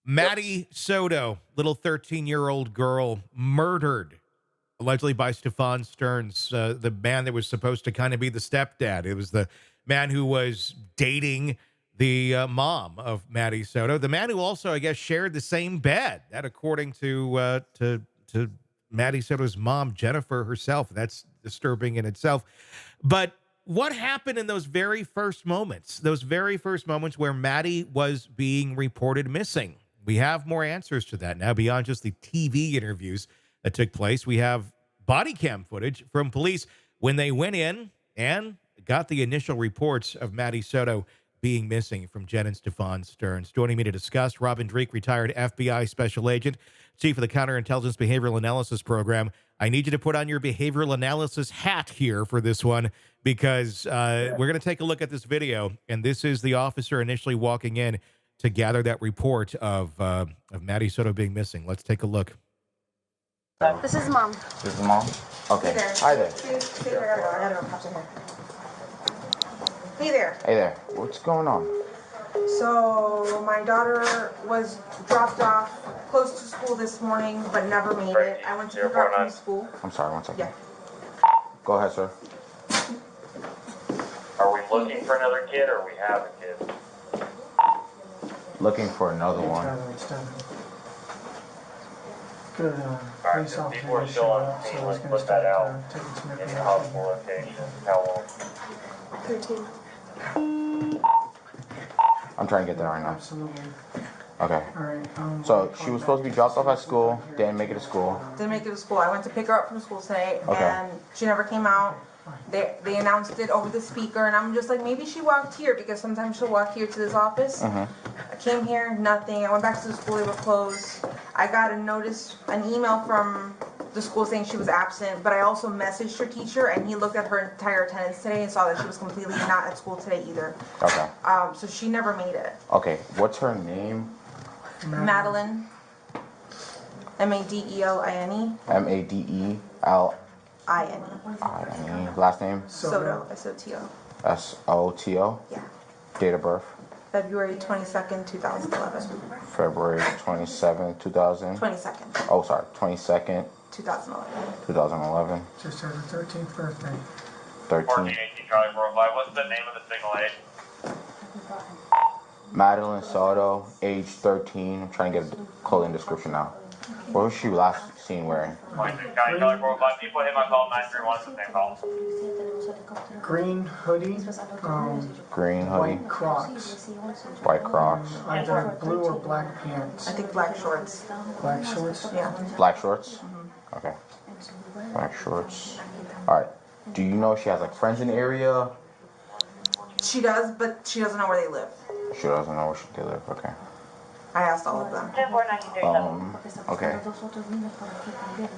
Maddie Soto, little 13-year-old girl, murdered allegedly by Stephan Stearns, the man that was supposed to kind of be the stepdad. It was the man who was dating the mom of Maddie Soto, the man who also, I guess, shared the same bed. That, according to Maddie Soto's mom, Jennifer herself. That's disturbing in itself. But what happened in those very first moments? Those very first moments where Maddie was being reported missing. We have more answers to that now beyond just the TV interviews that took place. We have body cam footage from police when they went in and got the initial reports of Maddie Soto being missing from Jen and Stephan Stearns. Joining me to discuss, Robin Dreeke, retired FBI special agent, chief of the Counterintelligence Behavioral Analysis Program. I need you to put on your behavioral analysis hat here for this one because we're going to take a look at this video, and this is the officer initially walking in to gather that report of Maddie Soto being missing. Let's take a look. This is mom. This is mom? Okay. Hi there. Hey there. Hey there. What's going on? So my daughter was dropped off close to school this morning, but never made it. I went to pick her up from school. I'm sorry, one second. Yeah. Go ahead, sir. Are we looking for another kid or we have a kid? Looking for another one. Good. Alright, so people are still on the scene, let's put that out. In the hospital location. How long? 13. I'm trying to get there right now. Absolutely. Okay. All right. So she was supposed to be dropped off at school, didn't make it to school. Didn't make it to school. I went to pick her up from school today, Okay. and she never came out. They announced it over the speaker, and I'm just like, maybe she walked here, because sometimes she'll walk here to this office. I came here, nothing. I went back to the school, they were closed. I got a notice, an email from the school saying she was absent, but I also messaged her teacher, and he looked at her entire attendance today and saw that she was completely not at school today either. Okay. So she never made it. Okay. What's her name? Madeline. Madeline. Madeline. Last name? Soto. Soto. Soto. Yeah. Date of birth? February 22nd, 2011. February 27, 2000. 22nd, Oh, sorry. 22nd, 2011. 2011. Just had her 13th birthday. 13. 1418 Charlie 45. What's the name of the single age? Madeline Soto, age 13. I'm trying to get a clothing description now. What was she last seen wearing? 26 County Charlie 45. People hit my call 931 at the same call. Green hoodie. Green hoodie. White Crocs. White Crocs. Either blue or black pants. I think black shorts. Black shorts. Yeah. Black shorts? Okay. Black shorts. Alright. Do you know if she has like friends in the area? She does, but she doesn't know where they live. She doesn't know where they live. Okay. I asked all of them. Okay.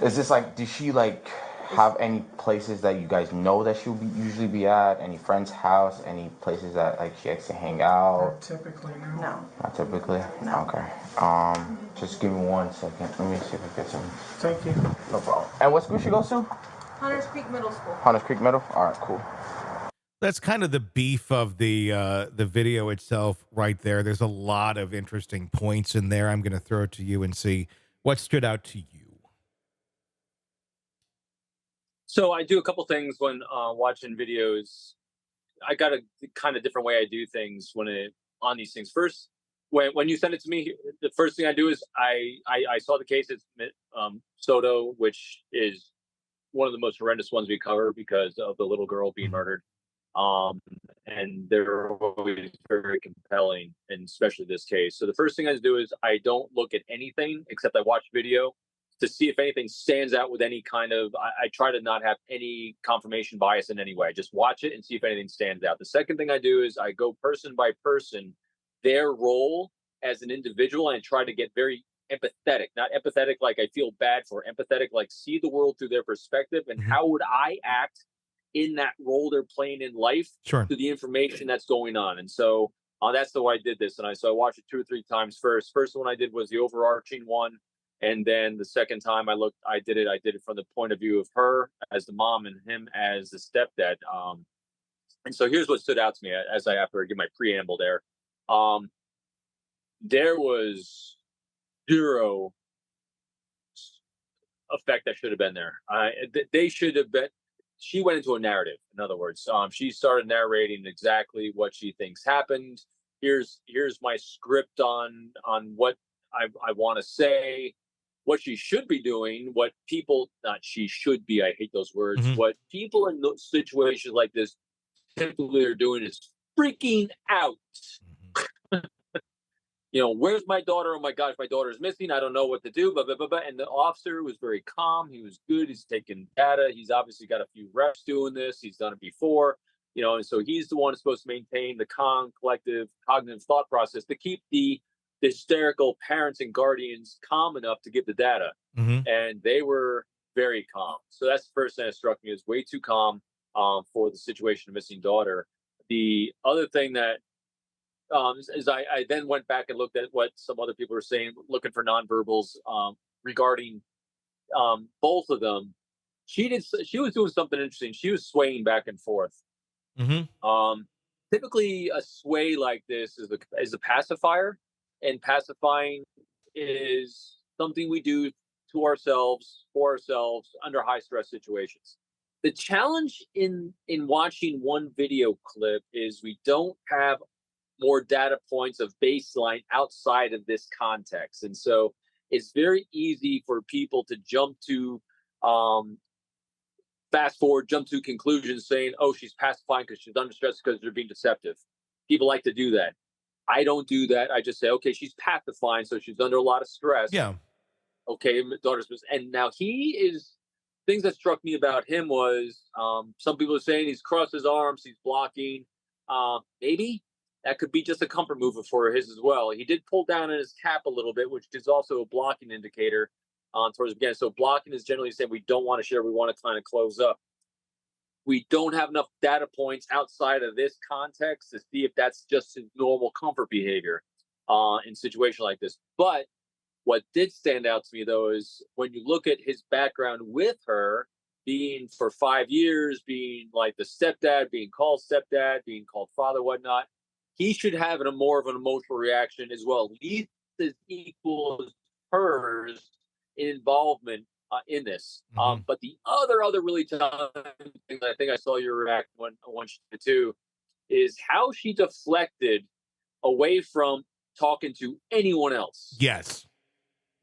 Is this like, does she like have any places that you guys know that she'll usually be at? Any friend's house? Any places that like she likes to hang out? Not typically, no. No. Not typically? No. Okay. Just give me 1 second. Let me see if I get some. Thank you. No problem. And what school she goes to? Hunters Creek Middle School. Hunters Creek Middle? Alright, cool. That's kind of the beef of the video itself right there. There's a lot of interesting points in there. I'm going to throw it to you and see what stood out to you. So I do a couple things when watching videos. I got a kind of different way I do things on these things. First, when you send it to me, the first thing I do is I saw the case. It's Soto, which is one of the most horrendous ones we cover because of the little girl being murdered. And they're always very compelling, and especially this case. So the first thing I do is I don't look at anything except I watch video to see if anything stands out with any kind of, I try to not have any confirmation bias in any way. I just watch it and see if anything stands out. The second thing I do is I go person by person, their role as an individual, and I try to get very empathetic, not empathetic like I feel bad for, empathetic like see the world through their perspective and how would I act in that role they're playing in life to the information that's going on. And so that's the way I did this. And so I watched it 2 or 3 times first. First one I did was the overarching one. And then the second time I did it from the point of view of her as the mom and him as the stepdad. And so here's what stood out to me after I give my preamble there. there was zero effect that should have been there. They should have been. She went into a narrative. In other words, she started narrating exactly what she thinks happened. Here's my script on what I want to say, what she should be doing, what people not she should be. I hate those words. Mhm. What people in those situations like this typically are doing is freaking out. Where's my daughter? Oh my gosh, my daughter's missing. I don't know what to do. Blah, blah, blah, blah. And the officer was very calm. He was good. He's taking data. He's obviously got a few reps doing this. He's done it before, and so he's the one who's supposed to maintain the calm, collective, cognitive thought process to keep the hysterical parents and guardians calm enough to give the data. Mhm. And they were very calm. So that's the first thing that struck me, is way too calm for the situation of missing daughter. The other thing that is I then went back and looked at what some other people were saying, looking for nonverbals regarding both of them. She was doing something interesting. She was swaying back and forth. Mhm. Typically, a sway like this is a pacifier, and pacifying is something we do to ourselves, for ourselves, under high stress situations. The challenge in watching one video clip is we don't have more data points of baseline outside of this context. And so it's very easy for people to jump to fast forward, jump to conclusions saying, oh, she's pacifying because she's under stress because they're being deceptive. People like to do that. I don't do that. I just say, okay, she's pacifying, so she's under a lot of stress. Yeah. Okay, daughter's, and now things that struck me about him was some people are saying he's crossed his arms, he's blocking. Maybe that could be just a comfort mover for his as well. He did pull down in his cap a little bit, which is also a blocking indicator towards the beginning. So blocking is generally saying we don't want to share, we want to kind of close up. We don't have enough data points outside of this context to see if that's just his normal comfort behavior in situations like this. But what did stand out to me, though, is when you look at his background with her, being for 5 years, being like the stepdad, being called stepdad, being called father, whatnot, he should have more of an emotional reaction as well, at least as equal as hers in involvement in this. Mhm. But the other really telling thing that I think I saw you react when she did too is how she deflected away from talking to anyone else. Yes.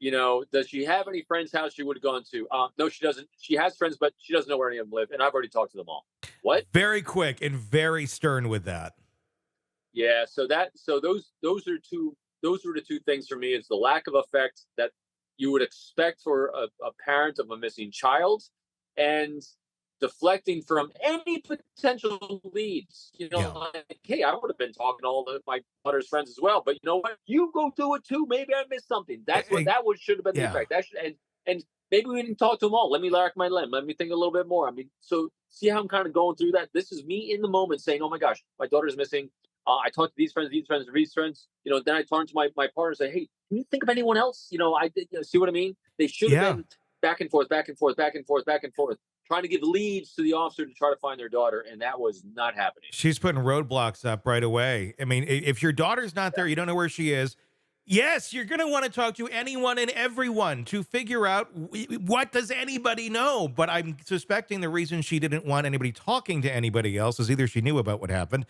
Does she have any friends' house she would have gone to? No, she doesn't. She has friends, but she doesn't know where any of them live. And I've already talked to them all. What? Very quick and very stern with that. Yeah. So those are those were the two things for me. Is the lack of effect that you would expect for a parent of a missing child, and deflecting from any potential leads. Yeah. Like, hey, I would have been talking to all my daughter's friends as well, but you know what? You go do it too. Maybe I missed something. That's what should have been the Yeah. effect. That should, and maybe we didn't talk to them all. Let me lark my limb. Let me think a little bit more. I mean, so see how I'm kind of going through that. This is me in the moment saying, "Oh my gosh, my daughter's missing." I talked to these friends, these friends. Then I turn to my partner and say, "Hey, can you think of anyone else?" I did. See what I mean? They should have Yeah. been back and forth, back and forth, back and forth, back and forth, trying to give leads to the officer to try to find their daughter, and that was not happening. She's putting roadblocks up right away. I mean, if your daughter's not there, you don't know where she is. Yes, you're going to want to talk to anyone and everyone to figure out what does anybody know. But I'm suspecting the reason she didn't want anybody talking to anybody else is either she knew about what happened,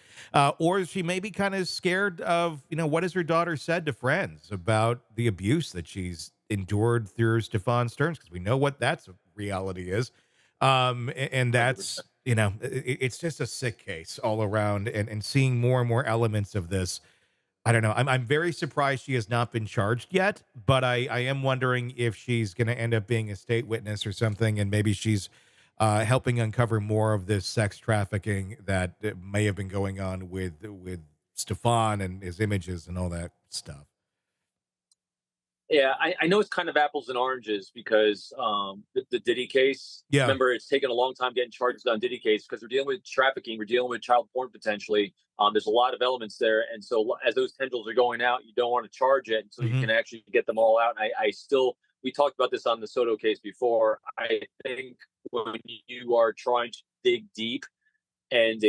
or she may be kind of scared of, what has her daughter said to friends about the abuse that she's endured through Stephan Stearns, because we know what that's reality is. And that's, it's just a sick case all around, and seeing more and more elements of this. I don't know. I'm very surprised she has not been charged yet, but I am wondering if she's going to end up being a state witness or something, and maybe she's helping uncover more of this sex trafficking that may have been going on with Stephan and his images and all that stuff. Yeah, I know it's kind of apples and oranges because the Diddy case. Yeah. Remember, it's taken a long time getting charges on Diddy case because we're dealing with trafficking, we're dealing with child porn potentially. There's a lot of elements there, and so as those tendrils are going out, you don't want to charge it until you can actually get them all out. I still, we talked about this on the Soto case before. I think when you are trying to dig deep, in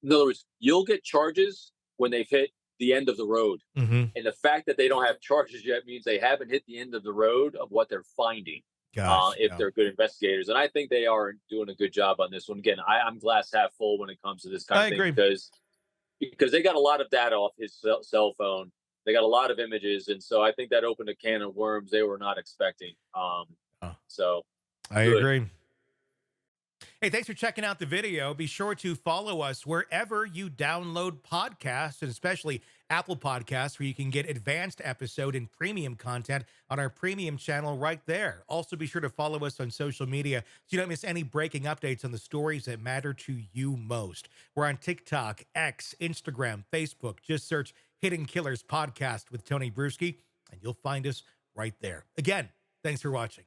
other words, you'll get charges when they've hit the end of the road. Mm-hmm. And the fact that they don't have charges yet means they haven't hit the end of the road of what they're finding. Gosh, If yeah. they're good investigators. And I think they are doing a good job on this one. Again, I'm glass half full when it comes to this kind I of thing agree. because they got a lot of data off his cell phone. They got a lot of images, and so I think that opened a can of worms they were not expecting. So I good. agree. Hey, thanks for checking out the video. Be sure to follow us wherever you download podcasts, and especially Apple Podcasts, where you can get advanced episode and premium content on our premium channel right there. Also, be sure to follow us on social media so you don't miss any breaking updates on the stories that matter to you most. We're on TikTok, X, Instagram, Facebook. Just search Hidden Killers Podcast with Tony Brueski, and you'll find us right there. Again, thanks for watching.